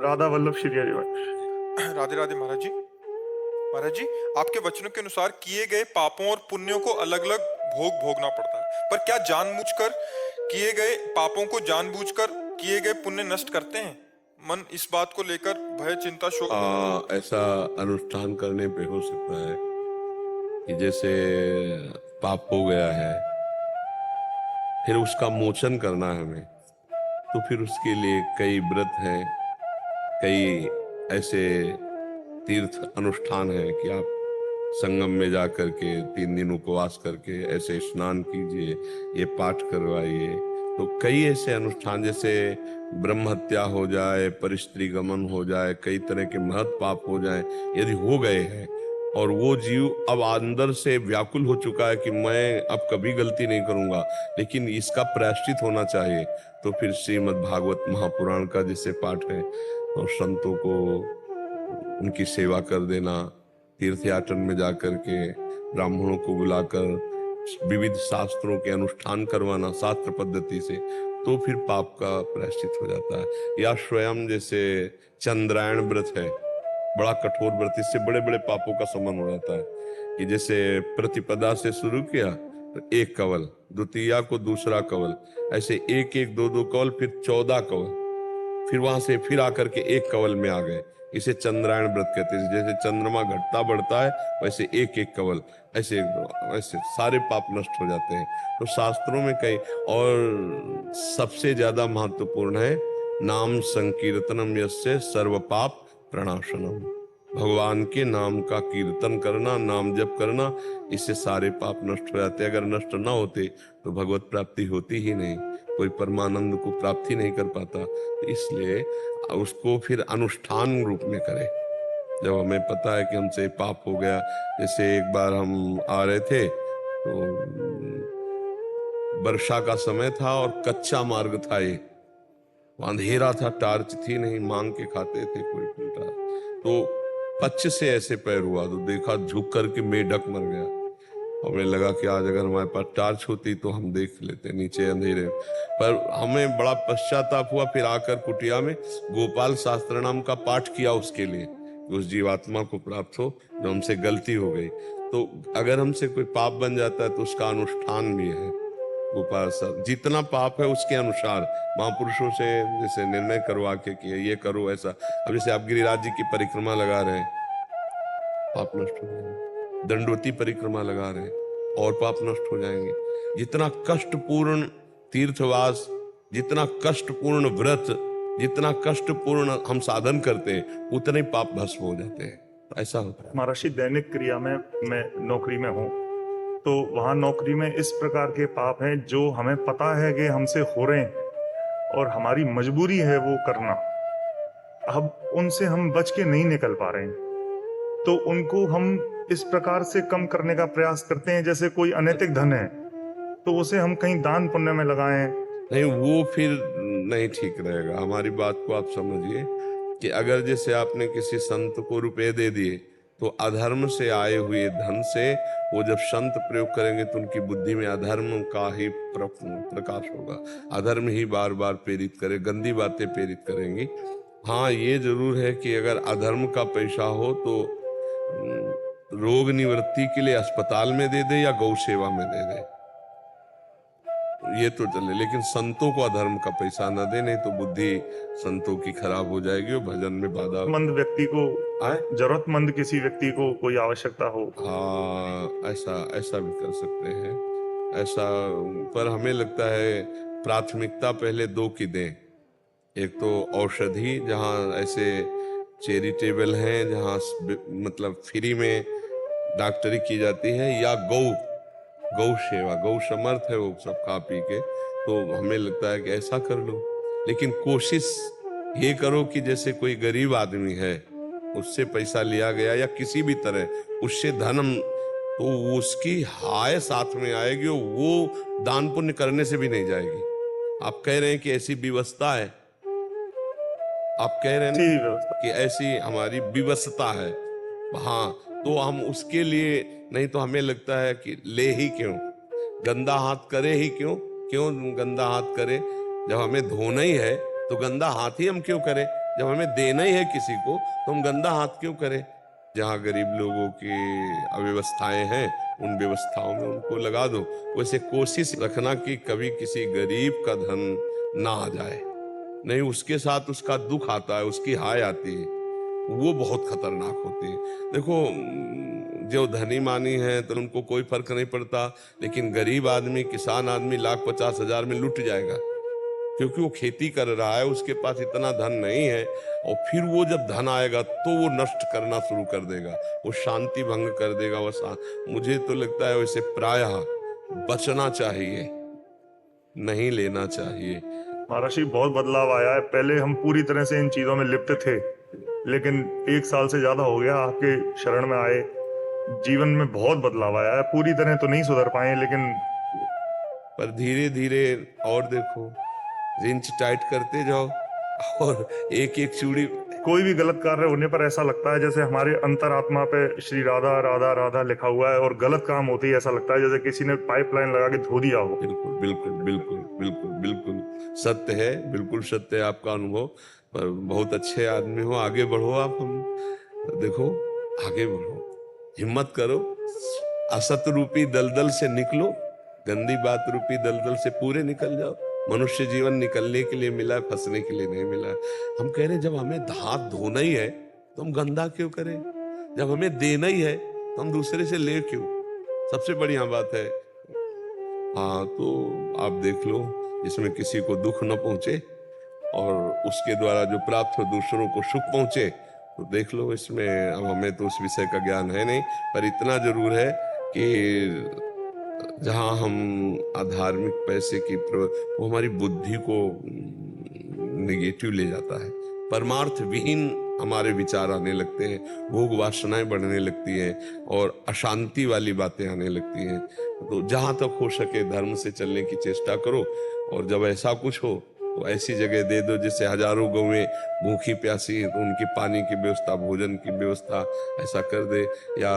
राधा वल्लभ श्री हरिवंश। राधे राधे महाराज जी। महाराज जी, आपके वचनों के अनुसार किए गए पापों और पुण्यों को अलग अलग भोगना पड़ता है, पर क्या जानबूझकर किए गए पापों को जानबूझकर किए गए पुण्य नष्ट करते हैं? मन इस बात को लेकर भय, चिंता, शोक। ऐसा अनुष्ठान करने पे हो सकता है कि जैसे पाप हो गया है, फिर उसका मोचन करना है हमें, तो फिर उसके लिए कई व्रत हैं, कई ऐसे तीर्थ अनुष्ठान हैं कि आप संगम में जा करके 3 दिन उपवास करके ऐसे स्नान कीजिए, ये पाठ करवाइए। तो कई ऐसे अनुष्ठान, जैसे ब्रह्म हत्या हो जाए, परिस्त्री गमन हो जाए, कई तरह के महत् पाप हो जाए, यदि हो गए हैं और वो जीव अब अंदर से व्याकुल हो चुका है कि मैं अब कभी गलती नहीं करूंगा, लेकिन इसका प्रायश्चित होना चाहिए, तो फिर श्रीमद् भागवत महापुराण का जैसे पाठ है और संतों को उनकी सेवा कर देना, तीर्थ याटन में जाकर के ब्राह्मणों को बुलाकर विविध शास्त्रों के अनुष्ठान करवाना शास्त्र पद्धति से, तो फिर पाप का प्रायश्चित हो जाता है। या स्वयं जैसे चंद्रायण व्रत है, बड़ा कठोर व्रत, इससे बड़े बड़े पापों का शमन हो जाता है कि जैसे प्रतिपदा से शुरू किया तो 1 कवल, द्वितीया को दूसरा कवल, ऐसे 1-1, 2-2 कवल, फिर 14 कवल, फिर वहां से फिर आकर के 1 कवल में आ गए। इसे चंद्रायण व्रत कहते हैं। जैसे चंद्रमा घटता बढ़ता है वैसे 1-1 कवल, ऐसे ऐसे सारे पाप नष्ट हो जाते हैं। तो शास्त्रों में कई, और सबसे ज्यादा महत्वपूर्ण है नाम संकीर्तनम यस्य सर्व पाप प्रणाशनम। भगवान के नाम का कीर्तन करना, नाम जप करना, इससे सारे पाप नष्ट हो जाते। अगर नष्ट ना होते तो भगवत प्राप्ति होती ही नहीं, कोई परमानंद को प्राप्ति नहीं कर पाता। तो इसलिए उसको फिर अनुष्ठान रूप में करें। जब हमें पता है कि हमसे पाप हो गया, जैसे एक बार हम आ रहे थे तो वर्षा का समय था और कच्चा मार्ग था, ये अंधेरा था, टार्च थी नहीं, मांग के खाते थे कोई उल्टा, तो पच्च से ऐसे पैर हुआ तो देखा झुक करके मेढक मर गया। हमें लगा कि आज अगर हमारे पास टार्च होती तो हम देख लेते नीचे अंधेरे, पर हमें बड़ा पश्चाताप हुआ। फिर आकर कुटिया में गोपाल शास्त्र नाम का पाठ किया उसके लिए, उस जीवात्मा को प्राप्त हो जो हमसे गलती हो गई। तो अगर हमसे कोई पाप बन जाता है तो उसका अनुष्ठान भी है। गोपाल साहब जितना पाप है उसके अनुसार महापुरुषों से जैसे निर्णय करवा के कि ये करो ऐसा। अब जैसे आप गिरिराज जी की परिक्रमा लगा रहे हैं, पाप नष्ट हो जाएंगे। दंडवती परिक्रमा लगा रहे हैं और पाप नष्ट हो जाएंगे। जितना कष्टपूर्ण तीर्थवास, जितना कष्टपूर्ण व्रत, जितना कष्टपूर्ण हम साधन करते हैं, उतने पाप भस्म हो जाते हैं। ऐसा होता है। महर्षि, दैनिक क्रिया में मैं नौकरी में हूँ, तो वहाँ नौकरी में इस प्रकार के पाप हैं जो हमें पता है कि हमसे हो रहे हैं और हमारी मजबूरी है वो करना। अब उनसे हम बच के नहीं निकल पा रहे हैं, तो उनको हम इस प्रकार से कम करने का प्रयास करते हैं। जैसे कोई अनैतिक धन है तो उसे हम कहीं दान पुण्य में लगाएं। नहीं, वो फिर नहीं ठीक रहेगा। हमारी बात को आप समझिए कि अगर जैसे आपने किसी संत को रुपए दे दिए तो अधर्म से आए हुए धन से वो जब संत प्रयोग करेंगे तो उनकी बुद्धि में अधर्म का ही प्रकाश होगा, अधर्म ही बार बार प्रेरित करे, गंदी बातें प्रेरित करेंगी। हाँ, ये जरूर है कि अगर अधर्म का पैसा हो तो रोग निवृत्ति के लिए अस्पताल में दे दे या गौ सेवा में दे दे, ये तो चले, लेकिन संतों को अधर्म का पैसा न दे, नहीं तो बुद्धि संतों की खराब हो जाएगी और भजन में बाधा। मंद व्यक्ति को, जरूरतमंद किसी व्यक्ति को कोई आवश्यकता हो, हाँ, ऐसा भी कर सकते हैं। ऐसा, पर हमें लगता है प्राथमिकता पहले 2 की दें। एक तो औषधि, जहाँ ऐसे चैरिटेबल हैं, जहाँ मतलब फ्री में डॉक्टरी की जाती है, या गौ सेवा, गौ समर्थ है वो सब खा पी के, तो हमें लगता है कि ऐसा कर लो। लेकिन कोशिश ये करो कि जैसे कोई गरीब आदमी है, उससे पैसा लिया गया या किसी भी तरह उससे धन, तो उसकी हाय साथ में आएगी और वो दान पुण्य करने से भी नहीं जाएगी। आप कह रहे हैं कि ऐसी व्यवस्था है, आप कह रहे हैं कि ऐसी हमारी व्यवस्था है, हाँ, तो हम उसके लिए नहीं, तो हमें लगता है कि ले ही क्यों, गंदा हाथ करे ही क्यों गंदा हाथ करे, जब हमें धोना ही है तो गंदा हाथ ही हम क्यों करें। जब हमें देना ही है किसी को तो हम गंदा हाथ क्यों करें? जहाँ गरीब लोगों की अव्यवस्थाएं हैं उन व्यवस्थाओं में उनको लगा दो। वैसे कोशिश रखना कि कभी किसी गरीब का धन ना आ जाए, नहीं उसके साथ उसका दुख आता है, उसकी हाय आती है, वो बहुत खतरनाक होती है। देखो जो धनी मानी है तो उनको कोई फर्क नहीं पड़ता, लेकिन गरीब आदमी, किसान आदमी 1,50,000 में लुट जाएगा क्योंकि वो खेती कर रहा है, उसके पास इतना धन नहीं है। और फिर वो जब धन आएगा तो वो नष्ट करना शुरू कर देगा, वो शांति भंग कर देगा। मुझे तो लगता है वैसे प्रायः बचना चाहिए, नहीं लेना चाहिए। महर्षि बहुत बदलाव आया है। पहले हम पूरी तरह से इन चीजों में लिप्त थे, लेकिन 1 साल से ज्यादा हो गया आपके शरण में आए, जीवन में बहुत बदलाव आया है। पूरी तरह तो नहीं सुधर पाए, लेकिन पर धीरे धीरे और देखो, रिंच टाइट करते जाओ और एक एक चूड़ी। कोई भी गलत कार्य होने पर ऐसा लगता है जैसे हमारे अंतरात्मा पे श्री राधा राधा राधा लिखा हुआ है, और गलत काम होते ही ऐसा लगता है जैसे किसी ने पाइपलाइन लगा के धो दिया हो। बिल्कुल बिल्कुल बिल्कुल बिल्कुल बिल्कुल सत्य है, बिल्कुल सत्य है आपका अनुभव। पर बहुत अच्छे आदमी हो, आगे बढ़ो आप। हम देखो, आगे बढ़ो, हिम्मत करो, असत रूपी दलदल से निकलो, गंदी बात रूपी दलदल से पूरे निकल जाओ। मनुष्य जीवन निकलने के लिए मिला है, फंसने के लिए नहीं मिला है। हम कह रहे जब हमें हाथ धोना ही है तो हम गंदा क्यों करें? जब हमें देना ही है तो हम दूसरे से ले क्यों? सबसे बढ़िया बात है। हाँ, तो आप देख लो, जिसमें किसी को दुख न पहुंचे और उसके द्वारा जो प्राप्त हो दूसरों को सुख पहुंचे, तो देख लो इसमें। अब हमें तो उस विषय का ज्ञान है नहीं, पर इतना जरूर है कि जहाँ हम अधार्मिक पैसे की वो हमारी बुद्धि को निगेटिव ले जाता है, परमार्थ विहीन हमारे विचार आने लगते हैं, भोग वासनाएं बढ़ने लगती हैं और अशांति वाली बातें आने लगती हैं। तो जहाँ तक हो सके धर्म से चलने की चेष्टा करो, और जब ऐसा कुछ हो तो ऐसी जगह दे दो जिससे हजारों गौएं भूखी प्यासी, तो उनकी पानी की व्यवस्था, भोजन की व्यवस्था ऐसा कर दे। या